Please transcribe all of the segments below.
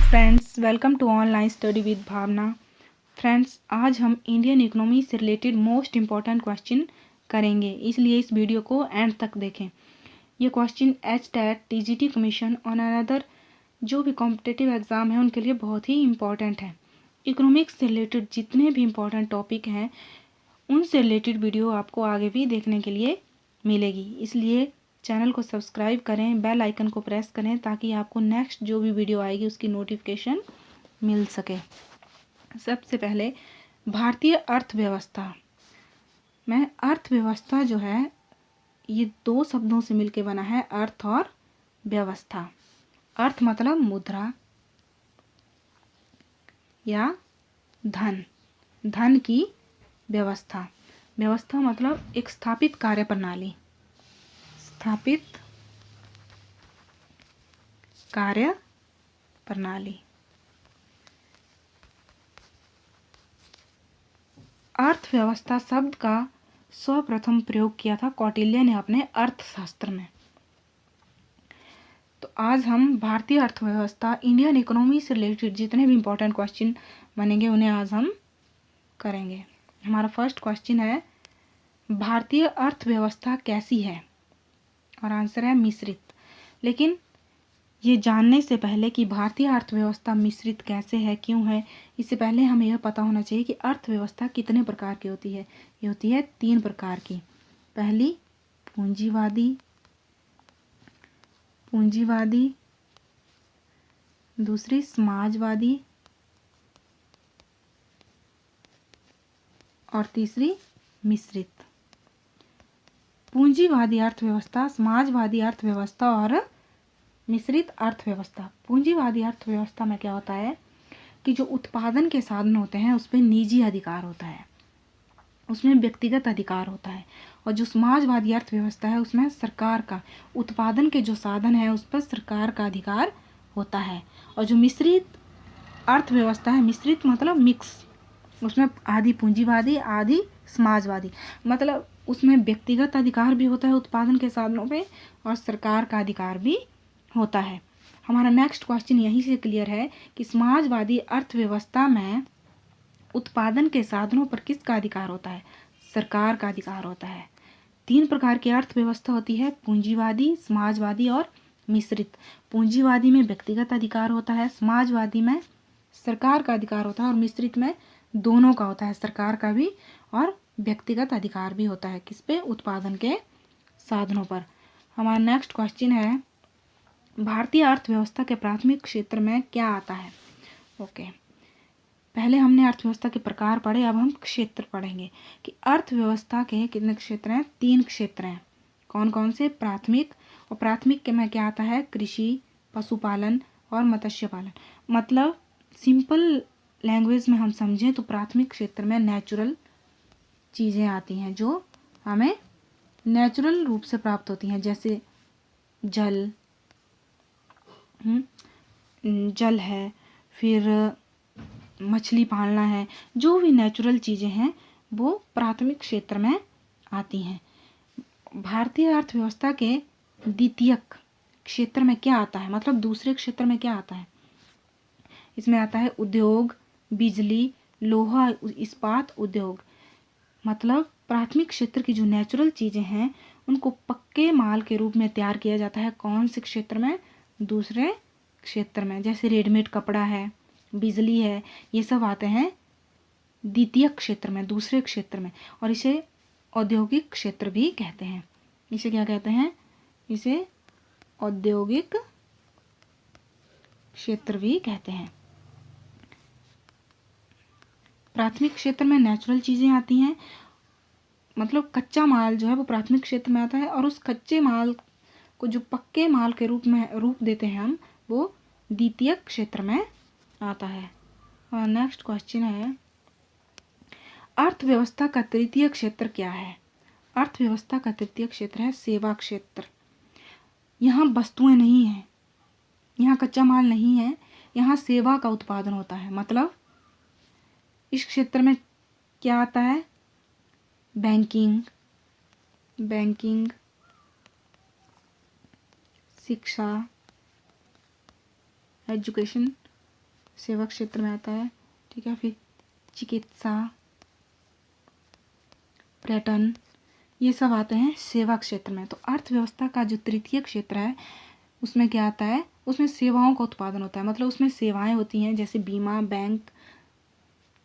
Friends, welcome to online study with Bhavna. Friends, आज हम Indian economy से रिलेटेड मोस्ट इम्पॉर्टेंट क्वेश्चन करेंगे, इसलिए इस वीडियो को एंड तक देखें। ये क्वेश्चन एचटेट, टीजीटी कमीशन और अनदर जो भी कॉम्पिटिटिव एग्ज़ाम है उनके लिए बहुत ही इम्पॉर्टेंट है। इकोनॉमिक्स से रिलेटेड जितने भी इम्पॉर्टेंट टॉपिक हैं उनसे रिलेटेड वीडियो आपको आगे भी देखने के लिए मिलेगी, इसलिए चैनल को सब्सक्राइब करें, बेल आइकन को प्रेस करें ताकि आपको नेक्स्ट जो भी वीडियो आएगी उसकी नोटिफिकेशन मिल सके। सबसे पहले भारतीय अर्थव्यवस्था में अर्थव्यवस्था जो है ये दो शब्दों से मिलकर बना है, अर्थ और व्यवस्था। अर्थ मतलब मुद्रा या धन, धन की व्यवस्था। व्यवस्था मतलब एक स्थापित कार्य प्रणाली, स्थापित कार्य प्रणाली। अर्थव्यवस्था शब्द का सर्वप्रथम प्रयोग किया था कौटिल्य ने अपने अर्थशास्त्र में। तो आज हम भारतीय अर्थव्यवस्था, इंडियन इकोनॉमी से रिलेटेड जितने भी इम्पोर्टेंट क्वेश्चन बनेंगे उन्हें आज हम करेंगे। हमारा फर्स्ट क्वेश्चन है, भारतीय अर्थव्यवस्था कैसी है? और आंसर है मिश्रित। लेकिन ये जानने से पहले कि भारतीय अर्थव्यवस्था मिश्रित कैसे है, क्यों है, इससे पहले हमें यह पता होना चाहिए कि अर्थव्यवस्था कितने प्रकार की होती है। ये होती है 3 प्रकार की। पहली पूंजीवादी, दूसरी समाजवादी और तीसरी मिश्रित। पूंजीवादी अर्थव्यवस्था, समाजवादी अर्थव्यवस्था और मिश्रित अर्थव्यवस्था। पूंजीवादी अर्थव्यवस्था में क्या होता है कि जो उत्पादन के साधन होते हैं उस पर निजी अधिकार होता है, उसमें व्यक्तिगत अधिकार होता है। और जो समाजवादी अर्थव्यवस्था है उसमें सरकार का, उत्पादन के जो साधन है उस पर सरकार का अधिकार होता है। और जो मिश्रित अर्थव्यवस्था है, मिश्रित मतलब मिक्स, उसमें आधी पूंजीवादी आधी समाजवादी, मतलब उसमें व्यक्तिगत अधिकार भी होता है उत्पादन के साधनों पे और सरकार का अधिकार भी होता है। हमारा नेक्स्ट क्वेश्चन यहीं से क्लियर है कि समाजवादी अर्थव्यवस्था में उत्पादन के साधनों पर किसका अधिकार होता है? सरकार का अधिकार होता है। 3 प्रकार की अर्थव्यवस्था होती है, पूंजीवादी, समाजवादी और मिश्रित। पूंजीवादी में व्यक्तिगत अधिकार होता है, समाजवादी में सरकार का अधिकार होता है और मिश्रित में दोनों का होता है, सरकार का भी और व्यक्तिगत अधिकार भी होता है। किस पे? उत्पादन के साधनों पर। हमारा नेक्स्ट क्वेश्चन है, भारतीय अर्थव्यवस्था के प्राथमिक क्षेत्र में क्या आता है? ओके, पहले हमने अर्थव्यवस्था के प्रकार पढ़े, अब हम क्षेत्र पढ़ेंगे कि अर्थव्यवस्था के कितने क्षेत्र हैं? 3 क्षेत्र हैं। कौन कौन से? प्राथमिक, और प्राथमिक के में क्या आता है? कृषि, पशुपालन और मत्स्य पालन। मतलब सिंपल लैंग्वेज में हम समझें तो प्राथमिक क्षेत्र में नेचुरल चीज़ें आती हैं जो हमें नेचुरल रूप से प्राप्त होती हैं, जैसे जल है, फिर मछली पालना है, जो भी नेचुरल चीज़ें हैं वो प्राथमिक क्षेत्र में आती हैं। भारतीय अर्थव्यवस्था के द्वितीयक क्षेत्र में क्या आता है? मतलब दूसरे क्षेत्र में क्या आता है? इसमें आता है उद्योग, बिजली, लोहा इस्पात उद्योग। मतलब प्राथमिक क्षेत्र की जो नेचुरल चीज़ें हैं उनको पक्के माल के रूप में तैयार किया जाता है। कौन से क्षेत्र में? दूसरे क्षेत्र में। जैसे रेडीमेड कपड़ा है, बिजली है, ये सब आते हैं द्वितीय क्षेत्र में, दूसरे क्षेत्र में। और इसे औद्योगिक क्षेत्र भी कहते हैं। इसे क्या कहते हैं? इसे औद्योगिक क्षेत्र भी कहते हैं। प्राथमिक क्षेत्र में नेचुरल चीज़ें आती हैं, मतलब कच्चा माल जो है वो प्राथमिक क्षेत्र में आता है, और उस कच्चे माल को जो पक्के माल के रूप देते हैं हम, वो द्वितीय क्षेत्र में आता है। और नेक्स्ट क्वेश्चन है, अर्थव्यवस्था का तृतीय क्षेत्र क्या है? अर्थव्यवस्था का तृतीय क्षेत्र है सेवा क्षेत्र। यहाँ वस्तुएं नहीं हैं, यहाँ कच्चा माल नहीं है, यहाँ सेवा का उत्पादन होता है। मतलब इस क्षेत्र में क्या आता है? बैंकिंग, शिक्षा, एजुकेशन सेवा क्षेत्र में आता है। ठीक है, फिर चिकित्सा, पर्यटन, ये सब आते हैं सेवा क्षेत्र में। तो अर्थव्यवस्था का जो तृतीय क्षेत्र है उसमें क्या आता है, उसमें सेवाओं का उत्पादन होता है। मतलब उसमें सेवाएं होती हैं जैसे बीमा, बैंक,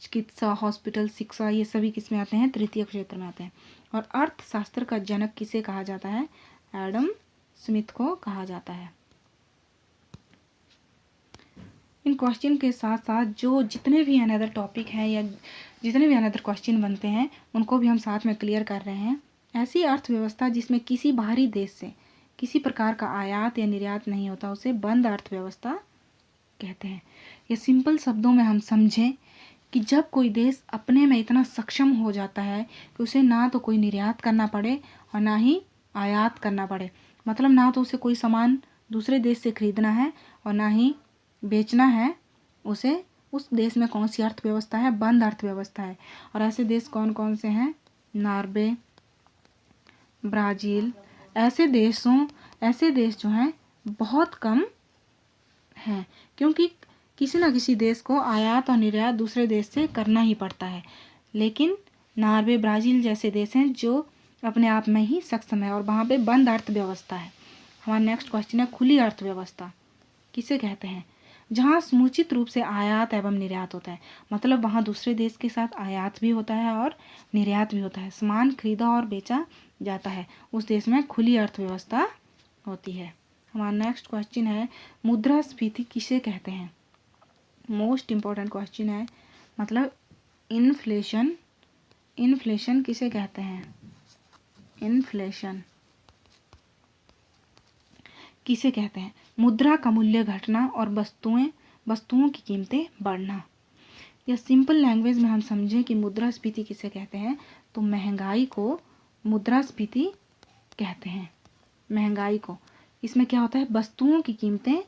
चिकित्सा, हॉस्पिटल, शिक्षा, ये सभी किस में आते हैं, तृतीय क्षेत्र में आते हैं। और अर्थशास्त्र का जनक किसे कहा जाता है, एडम स्मिथ को कहा जाता है। इन क्वेश्चन के साथ साथ जो जितने भी अनदर टॉपिक हैं या जितने भी अनदर क्वेश्चन बनते हैं उनको भी हम साथ में क्लियर कर रहे हैं। ऐसी अर्थव्यवस्था जिसमें किसी बाहरी देश से किसी प्रकार का आयात या निर्यात नहीं होता उसे बंद अर्थव्यवस्था कहते हैं। ये सिंपल शब्दों में हम समझें कि जब कोई देश अपने में इतना सक्षम हो जाता है कि उसे ना तो कोई निर्यात करना पड़े और ना ही आयात करना पड़े, मतलब ना तो उसे कोई सामान दूसरे देश से खरीदना है और ना ही बेचना है, उसे उस देश में कौन सी अर्थव्यवस्था है, बंद अर्थव्यवस्था है। और ऐसे देश कौन कौन से हैं, नॉर्वे, ब्राज़ील, ऐसे देश जो हैं बहुत कम हैं, क्योंकि किसी ना किसी देश को आयात और निर्यात दूसरे देश से करना ही पड़ता है। लेकिन नॉर्वे, ब्राज़ील जैसे देश हैं जो अपने आप में ही सक्षम है और वहाँ पे बंद अर्थव्यवस्था है। हमारा नेक्स्ट क्वेश्चन है खुली अर्थव्यवस्था किसे कहते हैं, जहाँ समुचित रूप से आयात एवं निर्यात होता है। मतलब वहाँ दूसरे देश के साथ आयात भी होता है और निर्यात भी होता है, सामान खरीदा और बेचा जाता है, उस देश में खुली अर्थव्यवस्था होती है। हमारा नेक्स्ट क्वेश्चन है मुद्रास्फीति किसे कहते हैं। मोस्ट इम्पोर्टेंट क्वेश्चन है, मतलब इन्फ्लेशन किसे कहते हैं, इन्फ्लेशन किसे कहते हैं, मुद्रा का मूल्य घटना और वस्तुओं की कीमतें बढ़ना। या सिंपल लैंग्वेज में हम समझें कि मुद्रास्फीति किसे कहते हैं, तो महंगाई को मुद्रास्फीति कहते हैं। महंगाई को, इसमें क्या होता है, वस्तुओं की कीमतें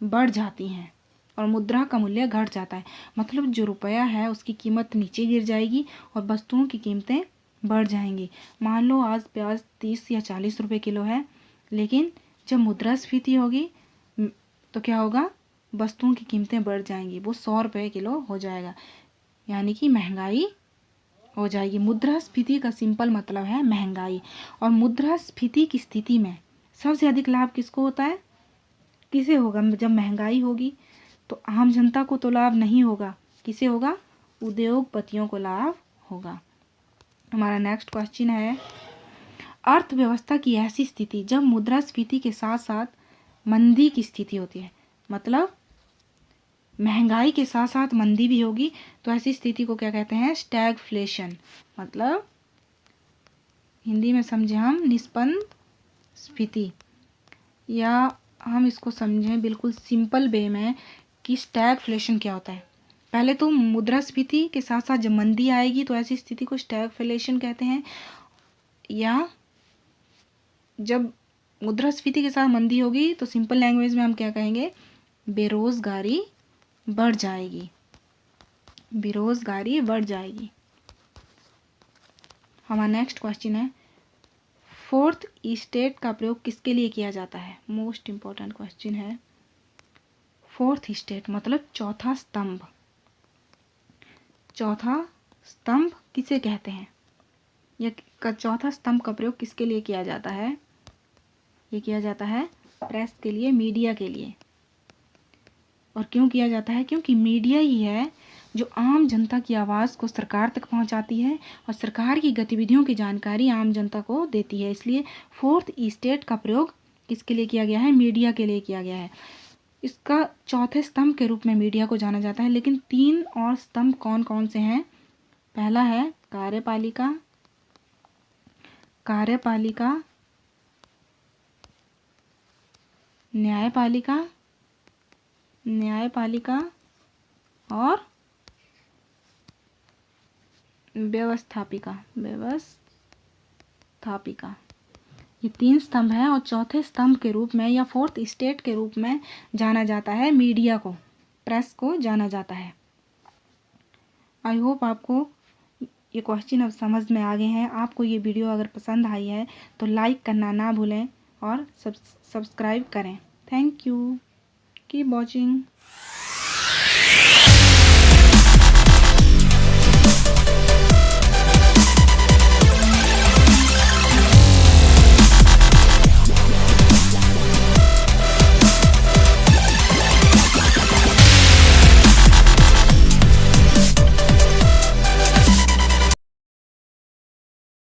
बढ़ जाती हैं और मुद्रा का मूल्य घट जाता है। मतलब जो रुपया है उसकी कीमत नीचे गिर जाएगी और वस्तुओं की कीमतें बढ़ जाएंगी। मान लो आज प्याज 30 या 40 रुपए किलो है, लेकिन जब मुद्रास्फीति होगी तो क्या होगा, वस्तुओं की कीमतें बढ़ जाएंगी, वो 100 रुपये किलो हो जाएगा, यानी कि महंगाई हो जाएगी। मुद्रास्फीति का सिंपल मतलब है महंगाई। और मुद्रास्फीति की स्थिति में सबसे अधिक लाभ किसको होता है, किसे होगा, जब महंगाई होगी तो आम जनता को तो लाभ नहीं होगा, किसे होगा, उद्योगपतियों को लाभ होगा। हमारा नेक्स्ट क्वेश्चन है अर्थव्यवस्था की ऐसी स्थिति जब मुद्रास्फीति के साथ साथ मंदी की स्थिति होती है। मतलब महंगाई के साथ साथ मंदी भी होगी, तो ऐसी स्थिति को क्या कहते हैं, स्टैगफ्लेशन। मतलब हिंदी में समझे हम निष्पन्न स्फीति, या हम इसको समझें बिल्कुल सिंपल वे में कि स्टैगफ्लेशन क्या होता है। पहले तो मुद्रास्फीति के साथ साथ जब मंदी आएगी तो ऐसी स्थिति को स्टैगफ्लेशन कहते हैं। या जब मुद्रास्फीति के साथ मंदी होगी तो सिंपल लैंग्वेज में हम क्या कहेंगे, बेरोजगारी बढ़ जाएगी, बेरोजगारी बढ़ जाएगी। हमारा नेक्स्ट क्वेश्चन है फोर्थ स्टेट का प्रयोग किसके लिए किया जाता है। मोस्ट इम्पोर्टेंट क्वेश्चन है। फोर्थ स्टेट मतलब चौथा स्तंभ। चौथा स्तंभ किसे कहते हैं, या चौथा स्तंभ का प्रयोग किसके लिए किया जाता है, ये किया जाता है प्रेस के लिए, मीडिया के लिए। और क्यों किया जाता है, क्योंकि मीडिया ही है जो आम जनता की आवाज़ को सरकार तक पहुंचाती है और सरकार की गतिविधियों की जानकारी आम जनता को देती है। इसलिए फोर्थ स्टेट का प्रयोग किसके लिए किया गया है, मीडिया के लिए किया गया है। इसका चौथे स्तंभ के रूप में मीडिया को जाना जाता है। लेकिन 3 और स्तंभ कौन कौन से हैं, पहला है कार्यपालिका, न्यायपालिका और व्यवस्थापिका। ये 3 स्तंभ हैं और चौथे स्तंभ के रूप में या फोर्थ स्टेट के रूप में जाना जाता है मीडिया को, प्रेस को जाना जाता है। आई होप आपको ये क्वेश्चन अब समझ में आ गए हैं। आपको ये वीडियो अगर पसंद आई है तो लाइक करना ना भूलें और सब्सक्राइब करें। Thank you, keep watching.